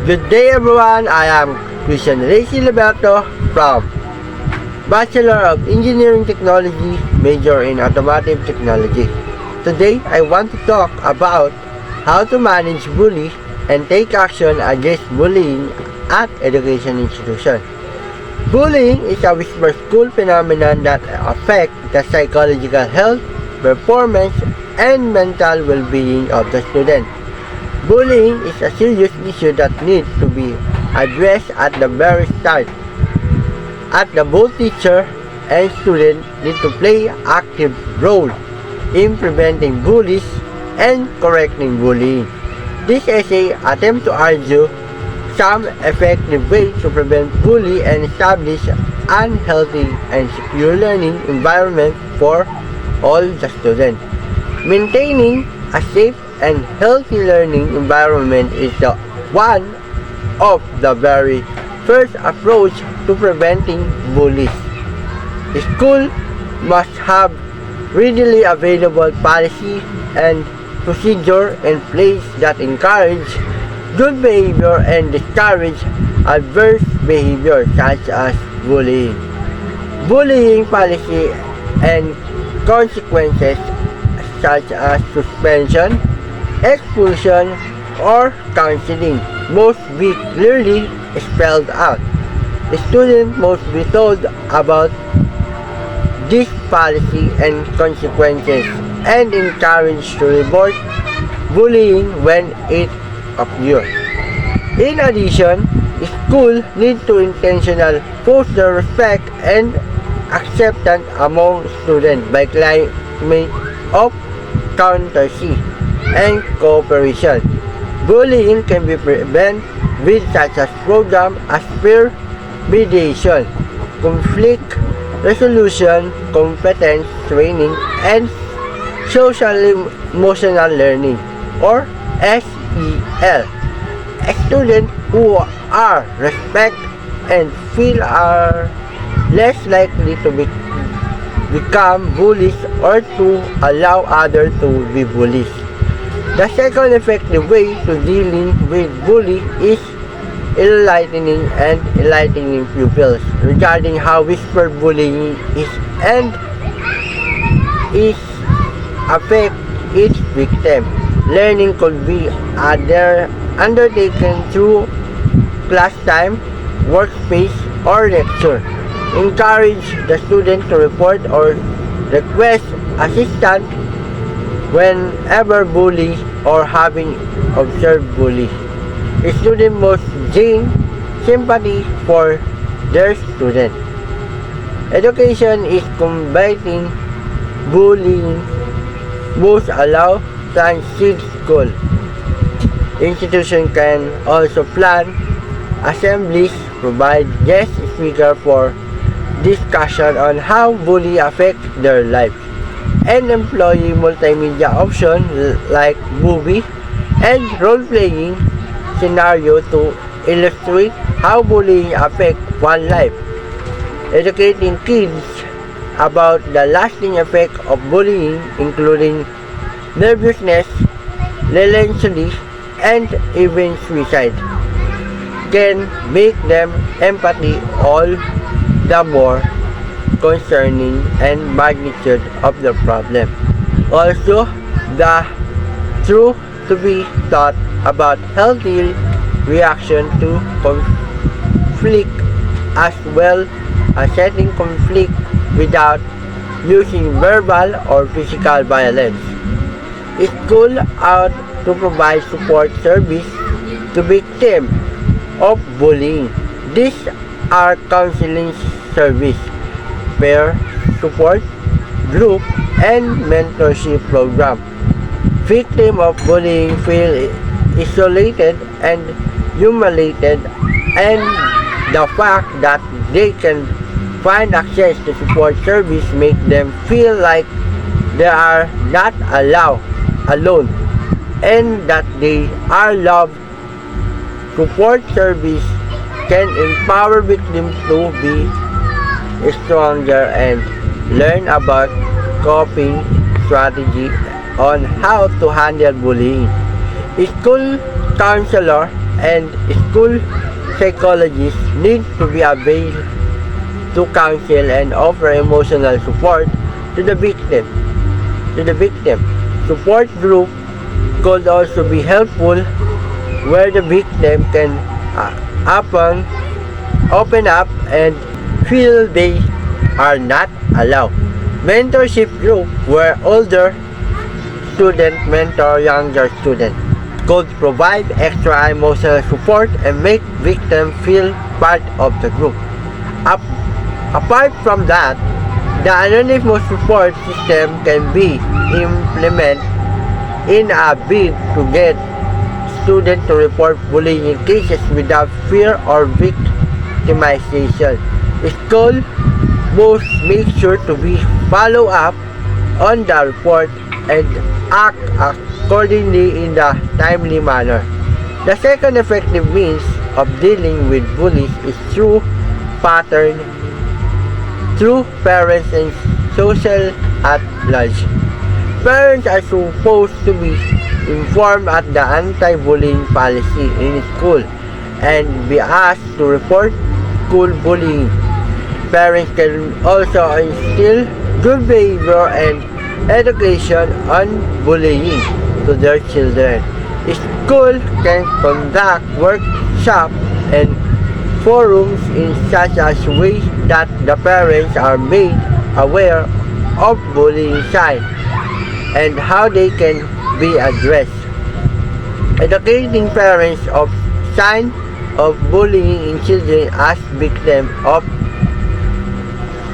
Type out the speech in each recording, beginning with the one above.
Good day everyone, I am Christian Reyes Liberto from Bachelor of Engineering Technology, major in Automotive Technology. Today, I want to talk about how to manage bully and take action against bullying at education institution. Bullying is a whisper school phenomenon that affects the psychological health, performance, and mental well-being of the student. Bullying is a serious issue that needs to be addressed at the very start. Both teacher and student need to play active role in preventing bullies and correcting bullying. This essay attempts to argue some effective ways to prevent bullying and establish an healthy and secure learning environment for all the students. Maintaining a safe and healthy learning environment is one of the very first approach to preventing bullies. The school must have readily available policy and procedure in place that encourage good behavior and discourage adverse behavior such as bullying. Bullying policy and consequences such as suspension, expulsion, or counseling must be clearly spelled out. The student must be told about this policy and consequences and encouraged to report bullying when it occurs. In addition, the school needs to intentionally foster respect and acceptance among students by climate of courtesy and cooperation. Bullying can be prevented with such as programs as peer mediation, conflict resolution, competence training, and social emotional learning or SEL. Students who are respect and feel are less likely to become bullies or to allow others to be bullies. The second effective way to dealing with bullying is enlightening pupils regarding how whispered bullying is and is affect each victim. Learning could be undertaken through class time, workspace, or lecture. Encourage the student to report or request assistance whenever bullied or having observed bully. The student must gain sympathy for their student. Education is combating bullying must allow transit school. Institution can also plan assemblies, provide guest speaker for discussion on how bullying affects their lives, and employ multimedia options like movie and role-playing scenario to illustrate how bullying affects one's life. Educating kids about the lasting effect of bullying, including nervousness, melancholy, and even suicide, can make them empathy all the more concerning and magnitude of the problem. Also, the truth to be taught about healthy reaction to conflict as well as setting conflict without using verbal or physical violence. School ought to provide support service to victims of bullying. These are counseling service, peer support group, and mentorship program. Victims of bullying feel isolated and humiliated, and the fact that they can find access to support service make them feel like they are not alone and that they are loved. Support service can empower victims to be stronger and learn about coping strategy on how to handle bullying. School counselor and school psychologists need to be available to counsel and offer emotional support to the victim. Support group could also be helpful where the victim can open up and feel they are not alone. Mentorship group where older student mentor younger student could provide extra emotional support and make victim feel part of the group. Apart from that, the anonymous support system can be implemented in a bid to get students to report bullying cases without fear or victimization. School must make sure to be follow up on the report and act accordingly in a timely manner. The second effective means of dealing with bullies is through parents and social at large. Parents are supposed to be informed at the anti-bullying policy in school and be asked to report school bullying. Parents can also instill good behavior and education on bullying to their children. School can conduct workshops and forums in such a way that the parents are made aware of bullying signs and how they can be addressed. Educating parents of signs of bullying in children as victims of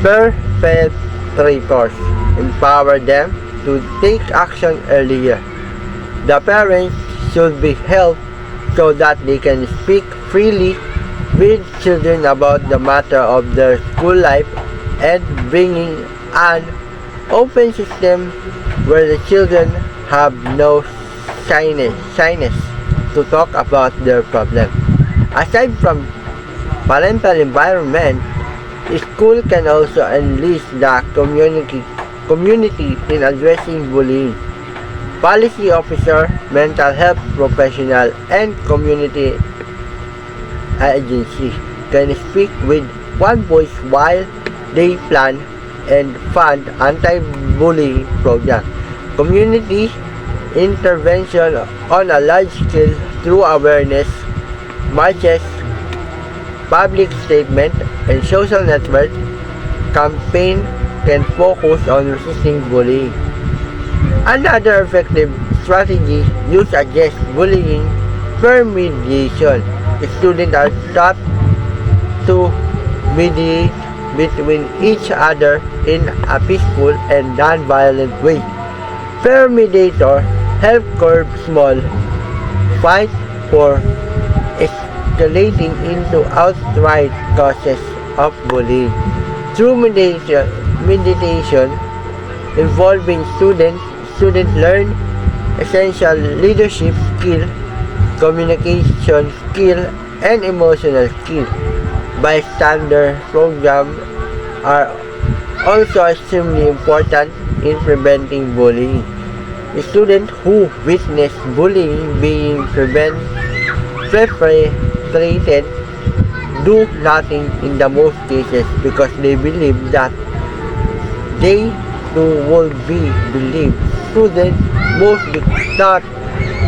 perpetrators empower them to take action earlier. The parents should be helped so that they can speak freely with children about the matter of their school life and bringing an open system where the children have no shyness to talk about their problem. Aside from parental environment, school can also enlist the community in addressing bullying. Policy officer, mental health professional, and community agency can speak with one voice while they plan and fund anti-bullying programs. Community intervention on a large scale through awareness, marches, public statement, and social network campaign can focus on resisting bullying. Another effective strategy used against bullying peer mediation. Students are taught to mediate between each other in a peaceful and non-violent way. Peer mediator help curb small fight for escalating into outright causes of bullying. Through mediation involving students learn essential leadership skill, communication skill, and emotional skill. Bystander programs are also extremely important in preventing bullying. Students who witness bullying being perpetrated do nothing in the most cases because they believe that they too will be believed. Students must be taught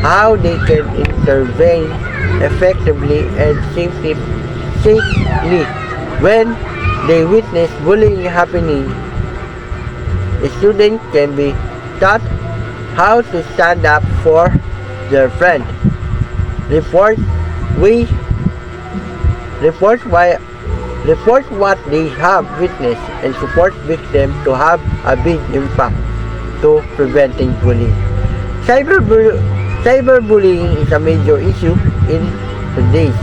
how they can intervene effectively and safely when they witness bullying happening. Students can be taught how to stand up for their friend, report what they have witnessed, and support victims to have a big impact to preventing bullying. Cyberbullying is a major issue in today's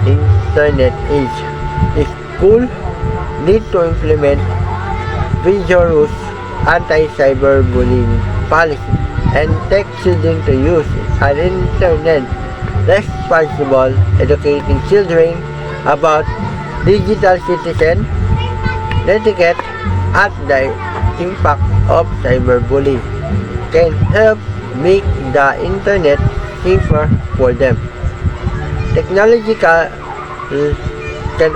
internet age. The school need to implement vigorous anti-cyberbullying policy and teach children to use an internet responsible, educating children about digital citizen etiquette at the impact of cyberbullying can help make the internet safer for them. Technology can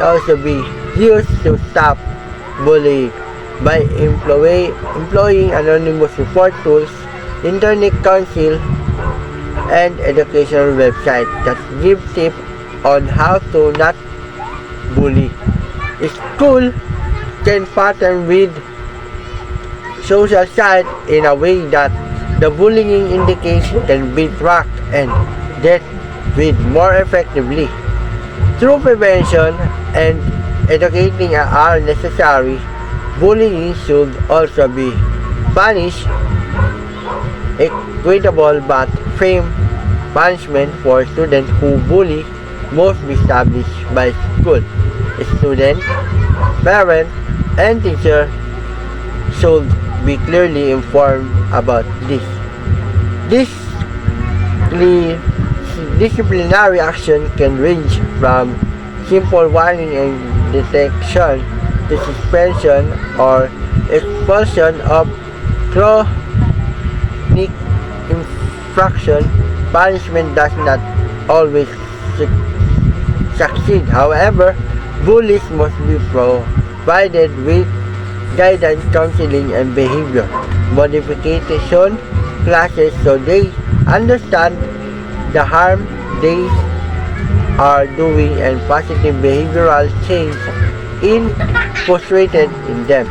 also be used to stop bullying by employing anonymous report tools, internet council, and educational websites that give tips on how to not bully. School can partner with social sites in a way that the bullying indicator can be tracked and dealt with more effectively. Through prevention and educating are necessary, bullying should also be punished equitable but firm punishment for students who bully must be established by school. Students, parents, and teachers should be clearly informed about this. This disciplinary action can range from simple warning and detection to suspension or expulsion of chronic infraction. Punishment does not always succeed. However, bullies must be provided with guidance, counseling, and behavior modification classes so they understand the harm they are doing and positive behavioral change infiltrated in them.